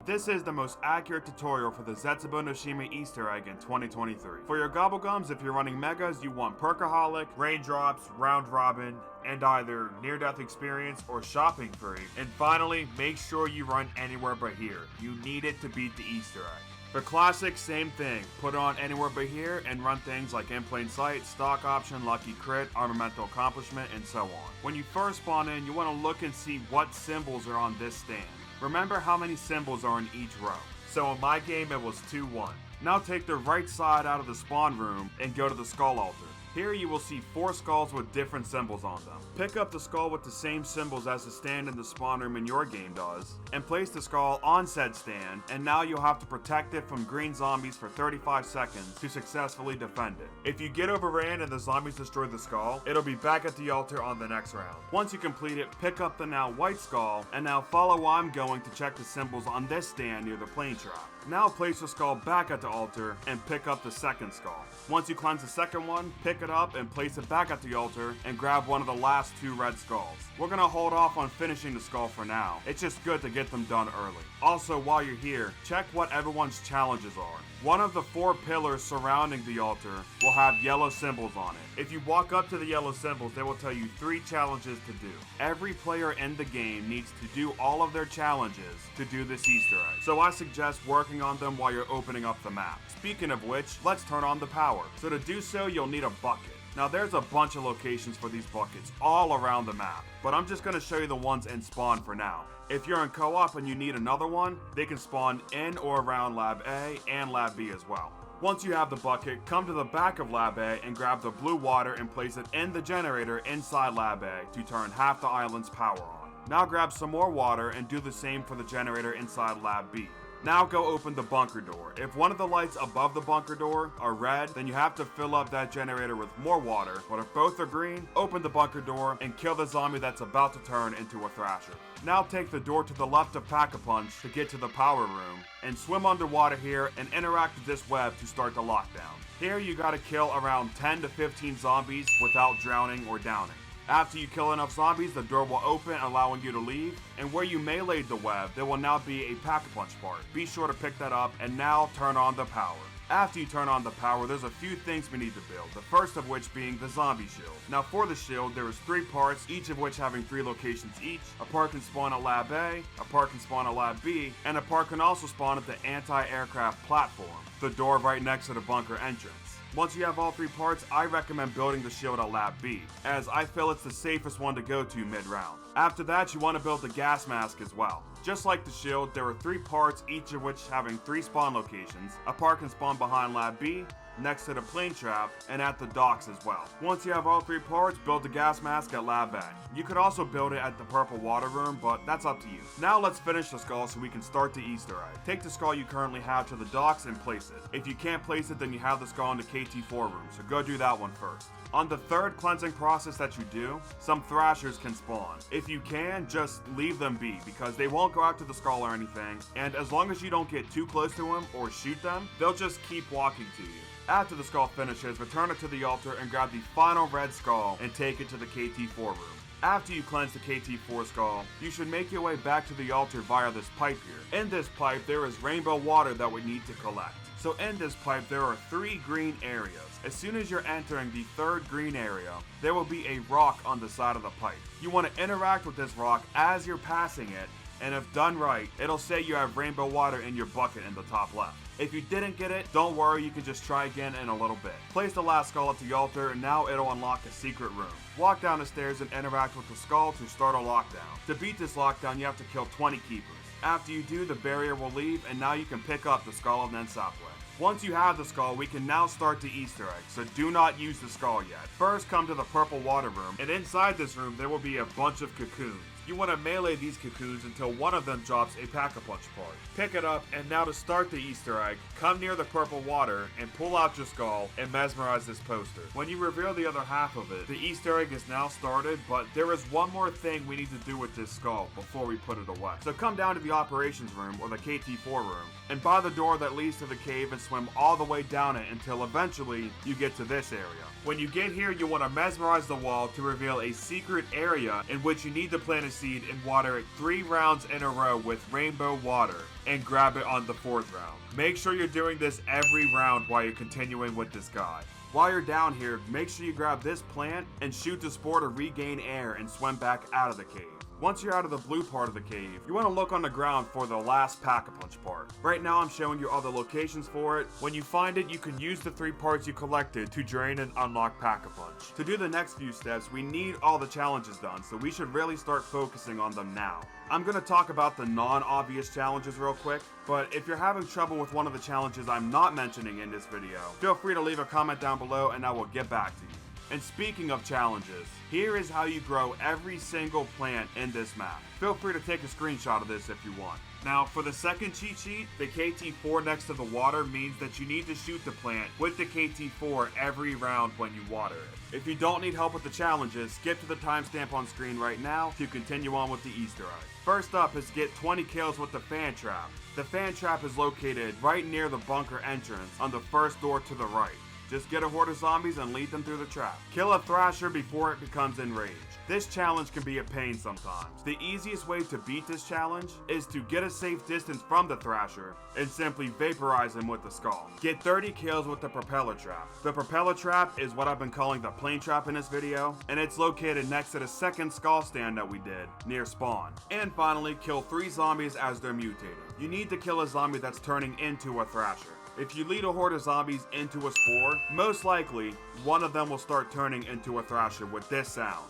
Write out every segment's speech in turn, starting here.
This is the most accurate tutorial for the Zetsubou no Shima Easter Egg in 2023. For your Gobblegums, if you're running Megas, you want Perkaholic, Raindrops, Round Robin, and either Near-Death Experience or Shopping Free. And finally, make sure you run Anywhere But Here. You need it to beat the Easter Egg. For Classic, same thing. Put on Anywhere But Here and run things like In Plain Sight, Stock Option, Lucky Crit, Armamental Accomplishment, and so on. When you first spawn in, you want to look and see what symbols are on this stand. Remember how many symbols are in each row. So in my game it was 2-1. Now take the right side out of the spawn room and go to the skull altar. Here you will see 4 skulls with different symbols on them. Pick up the skull with the same symbols as the stand in the spawn room in your game does, and place the skull on said stand, and now you'll have to protect it from green zombies for 35 seconds to successfully defend it. If you get overran and the zombies destroy the skull, it'll be back at the altar on the next round. Once you complete it, pick up the now white skull, and now follow where I'm going to check the symbols on this stand near the plane trap. Now place the skull back at the altar and pick up the second skull. Once you cleanse the second one, pick it up and place it back at the altar and grab one of the last 2 red skulls. We're gonna hold off on finishing the skull for now. It's just good to get them done early. Also, while you're here, check what everyone's challenges are. One of the 4 pillars surrounding the altar will have yellow symbols on it. If you walk up to the yellow symbols, they will tell you 3 challenges to do. Every player in the game needs to do all of their challenges to do this Easter egg. So I suggest working on them while you're opening up the map. Speaking of which, let's turn on the power. So to do so, you'll need a bucket. Now there's a bunch of locations for these buckets all around the map, but I'm just going to show you the ones in spawn for now. If you're in co-op and you need another one, they can spawn in or around Lab A and Lab B as well. Once you have the bucket, come to the back of Lab A and grab the blue water and place it in the generator inside Lab A to turn half the island's power on. Now grab some more water and do the same for the generator inside Lab B. Now go open the bunker door. If one of the lights above the bunker door are red, then you have to fill up that generator with more water. But if both are green, open the bunker door and kill the zombie that's about to turn into a thrasher. Now take the door to the left of Pack-a-Punch to get to the power room, and swim underwater here and interact with this web to start the lockdown. Here you gotta kill around 10 to 15 zombies without drowning or downing. After you kill enough zombies, the door will open, allowing you to leave, and where you meleeed the web, there will now be a Pack-a-Punch part. Be sure to pick that up, and now turn on the power. After you turn on the power, there's a few things we need to build, the first of which being the zombie shield. Now for the shield, there is 3 parts, each of which having 3 locations each. A part can spawn at Lab A, a part can spawn at Lab B, and a part can also spawn at the anti-aircraft platform, the door right next to the bunker entrance. Once you have all 3 parts, I recommend building the shield at Lab B, as I feel it's the safest one to go to mid-round. After that, you want to build the gas mask as well. Just like the shield, there are 3 parts, each of which having 3 spawn locations. A part can spawn behind Lab B, next to the plane trap, and at the docks as well. Once you have all 3 parts, build the gas mask at Lab A. You could also build it at the purple water room, but that's up to you. Now let's finish the skull so we can start the Easter egg. Take the skull you currently have to the docks and place it. If you can't place it, then you have the skull in the KT4 room, so go do that one first. On the 3rd cleansing process that you do, some thrashers can spawn. If you can, just leave them be, because they won't go after the skull or anything, and as long as you don't get too close to them or shoot them, they'll just keep walking to you. After the skull finishes, return it to the altar and grab the final red skull and take it to the KT4 room. After you cleanse the KT4 skull, you should make your way back to the altar via this pipe here. In this pipe, there is rainbow water that we need to collect. So in this pipe, there are 3 green areas. As soon as you're entering the 3rd green area, there will be a rock on the side of the pipe. You want to interact with this rock as you're passing it, and if done right, it'll say you have rainbow water in your bucket in the top left. If you didn't get it, don't worry, you can just try again in a little bit. Place the last skull at the altar, and now it'll unlock a secret room. Walk down the stairs and interact with the skull to start a lockdown. To beat this lockdown, you have to kill 20 keepers. After you do, the barrier will leave, and now you can pick up the skull of Nensapwe. Once you have the skull, we can now start the Easter egg, so do not use the skull yet. First, come to the purple water room, and inside this room, there will be a bunch of cocoons. You want to melee these cocoons until one of them drops a Pack-a-Punch part. Pick it up, and now to start the Easter egg, come near the purple water and pull out your skull and mesmerize this poster. When you reveal the other half of it, the Easter egg is now started, but there is one more thing we need to do with this skull before we put it away. So come down to the operations room, or the KT4 room, and by the door that leads to the cave and swim all the way down it until eventually you get to this area. When you get here, you want to mesmerize the wall to reveal a secret area in which you need to plant a seed and water it 3 rounds in a row with rainbow water, and grab it on the 4th round. Make sure you're doing this every round while you're continuing with this guide. While you're down here, make sure you grab this plant and shoot the spore to regain air and swim back out of the cave. Once you're out of the blue part of the cave, you want to look on the ground for the last Pack-a-Punch part. Right now I'm showing you all the locations for it. When you find it, you can use the 3 parts you collected to drain and unlock Pack-a-Punch. To do the next few steps, we need all the challenges done, so we should really start focusing on them now. I'm going to talk about the non-obvious challenges real quick, but if you're having trouble with one of the challenges I'm not mentioning in this video, feel free to leave a comment down below and I will get back to you. And speaking of challenges, here is how you grow every single plant in this map. Feel free to take a screenshot of this if you want. Now, for the second cheat sheet, the KT4 next to the water means that you need to shoot the plant with the KT4 every round when you water it. If you don't need help with the challenges, skip to the timestamp on screen right now to continue on with the Easter egg. First up is get 20 kills with the fan trap. The fan trap is located right near the bunker entrance on the first door to the right. Just get a horde of zombies and lead them through the trap. Kill a thrasher before it becomes enraged. This challenge can be a pain sometimes. The easiest way to beat this challenge is to get a safe distance from the thrasher and simply vaporize him with the skull. Get 30 kills with the propeller trap. The propeller trap is what I've been calling the plane trap in this video, and it's located next to the second skull stand that we did, near spawn. And finally, kill 3 zombies as they're mutated. You need to kill a zombie that's turning into a thrasher. If you lead a horde of zombies into a spore, most likely, one of them will start turning into a thrasher with this sound.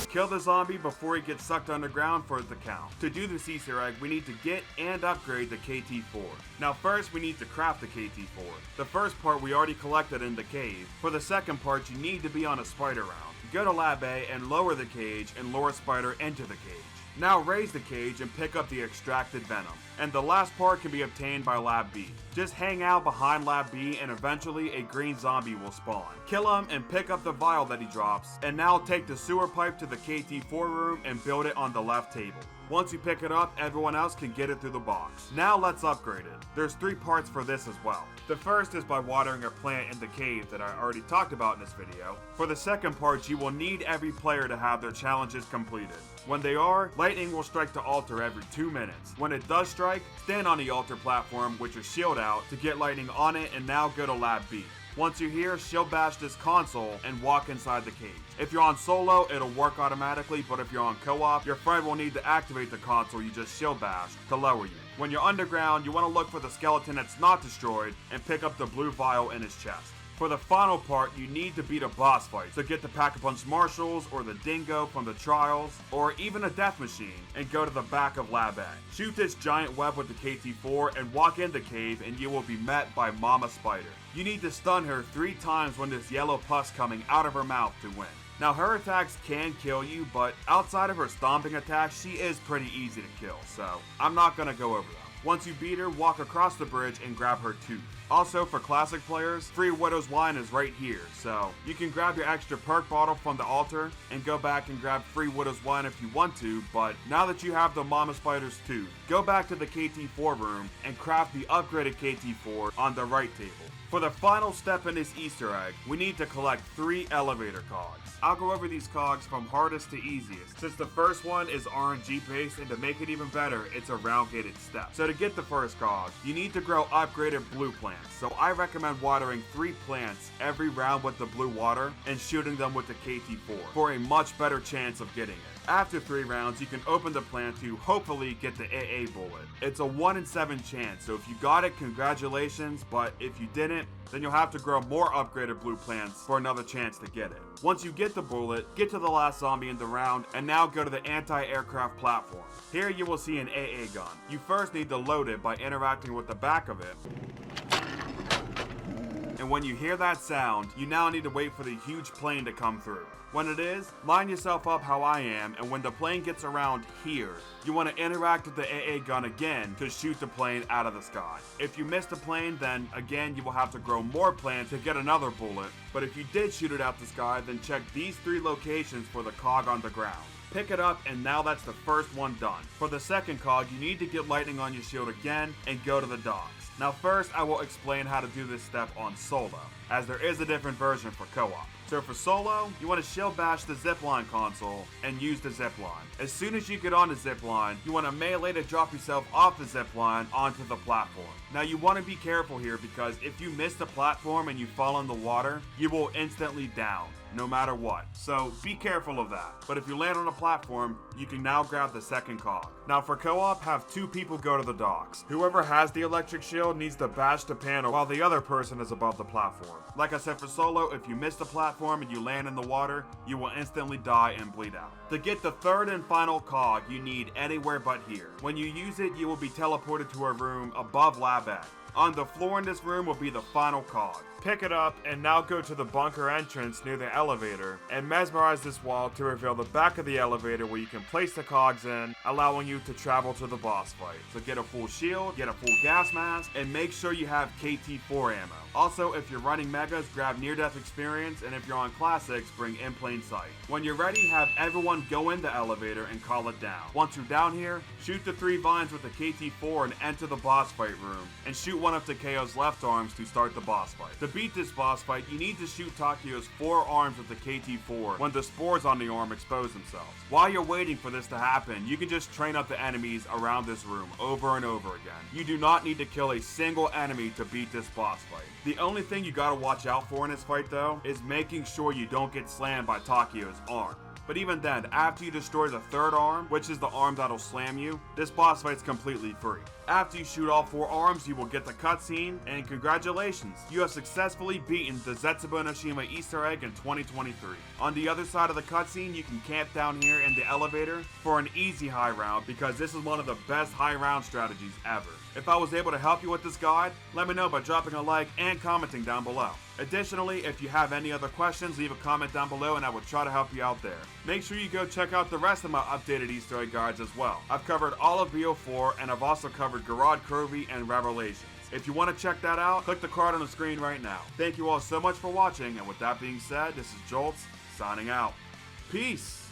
Kill the zombie before he gets sucked underground for the count. To do this Easter egg, we need to get and upgrade the KT4. Now first, we need to craft the KT4. The first part we already collected in the cave. For the second part, you need to be on a spider round. Go to Lab A and lower the cage and lure a spider into the cage. Now raise the cage and pick up the extracted venom. And the last part can be obtained by Lab B. Just hang out behind Lab B and eventually a green zombie will spawn. Kill him and pick up the vial that he drops, and now take the sewer pipe to the KT4 room and build it on the left table. Once you pick it up, everyone else can get it through the box. Now let's upgrade it. There's 3 parts for this as well. The first is by watering a plant in the cave that I already talked about in this video. For the second part, you will need every player to have their challenges completed. When they are, lightning will strike the altar every 2 minutes. When it does strike, stand on the altar platform with your shield out to get lightning on it, and now go to Lab B. Once you're here, shield bash this console and walk inside the cage. If you're on solo, it'll work automatically, but if you're on co-op, your friend will need to activate the console you just shield bashed to lower you. When you're underground, you want to look for the skeleton that's not destroyed and pick up the blue vial in his chest. For the final part, you need to beat a boss fight, so get the Pack-a-Punch Marshals, or the Dingo from the Trials, or even a Death Machine, and go to the back of Lab A. Shoot this giant web with the KT4 and walk in the cave, and you will be met by Mama Spider. You need to stun her 3 times when there's yellow pus coming out of her mouth to win. Now her attacks can kill you, but outside of her stomping attacks, she is pretty easy to kill, so I'm not gonna go over them. Once you beat her, walk across the bridge and grab her tooth. Also, for classic players, free Widow's Wine is right here, so you can grab your extra perk bottle from the altar and go back and grab free Widow's Wine if you want to, but now that you have the Mama Spider's tooth, go back to the KT4 room and craft the upgraded KT4 on the right table. For the final step in this Easter egg, we need to collect 3 elevator cogs. I'll go over these cogs from hardest to easiest, since the first one is RNG based, and to make it even better, it's a round gated step. So to get the first cog, you need to grow upgraded blue plants. So I recommend watering 3 plants every round with the blue water and shooting them with the KT4 for a much better chance of getting it. After 3 rounds, you can open the plant to hopefully get the AA bullet. It's a 1 in 7 chance, so if you got it, congratulations, but if you didn't, then you'll have to grow more upgraded blue plants for another chance to get it. Once you get the bullet, get to the last zombie in the round, and now go to the anti-aircraft platform. Here you will see an AA gun. You first need to load it by interacting with the back of it. And when you hear that sound, you now need to wait for the huge plane to come through. When it is, line yourself up how I am, and when the plane gets around here, you want to interact with the AA gun again to shoot the plane out of the sky. If you miss the plane, then again you will have to grow more plants to get another bullet, but if you did shoot it out the sky, then check these 3 locations for the cog on the ground. Pick it up, and now that's the first one done. For the second cog, you need to get lightning on your shield again and go to the docks. Now first, I will explain how to do this step on solo, as there is a different version for co-op. So for solo, you want to shield bash the zipline console and use the zipline. As soon as you get on the zipline, you want to melee to drop yourself off the zipline onto the platform. Now you want to be careful here because if you miss the platform and you fall in the water, you will instantly down, no matter what. So be careful of that. But if you land on a platform, you can now grab the second cog. Now for co-op, have 2 people go to the docks. Whoever has the electric shield needs to bash the panel while the other person is above the platform. Like I said for solo, if you miss the platform and you land in the water, you will instantly die and bleed out. To get the third and final cog, you need anywhere but here. When you use it, you will be teleported to a room above Lab A. On the floor in this room will be the final cog. Pick it up and now go to the bunker entrance near the elevator and mesmerize this wall to reveal the back of the elevator where you can place the cogs in, allowing you to travel to the boss fight. So get a full shield, get a full gas mask, and make sure you have KT4 ammo. Also, if you're running megas, grab near-death experience, and if you're on classics, bring in plain sight. When you're ready, have everyone go in the elevator and call it down. Once you're down here, shoot the 3 vines with the KT4 and enter the boss fight room, and shoot one of Takeo's left arms to start the boss fight. To beat this boss fight, you need to shoot Takeo's 4 arms with the KT4 when the spores on the arm expose themselves. While you're waiting for this to happen, you can just train up the enemies around this room over and over again. You do not need to kill a single enemy to beat this boss fight. The only thing you gotta watch out for in this fight though, is making sure you don't get slammed by Takeo's arm. But even then, after you destroy the 3rd arm, which is the arm that'll slam you, this boss fight's completely free. After you shoot all 4 arms, you will get the cutscene, and congratulations, you have successfully beaten the Zetsubou no Shima Easter Egg in 2023. On the other side of the cutscene, you can camp down here in the elevator for an easy high round because this is one of the best high round strategies ever. If I was able to help you with this guide, let me know by dropping a like and commenting down below. Additionally, if you have any other questions, leave a comment down below and I will try to help you out there. Make sure you go check out the rest of my updated Easter egg guides as well. I've covered all of BO4 and I've also covered Garage Curvy and Revelations. If you want to check that out, click the card on the screen right now. Thank you all so much for watching, and with that being said, this is Jolts, signing out. Peace!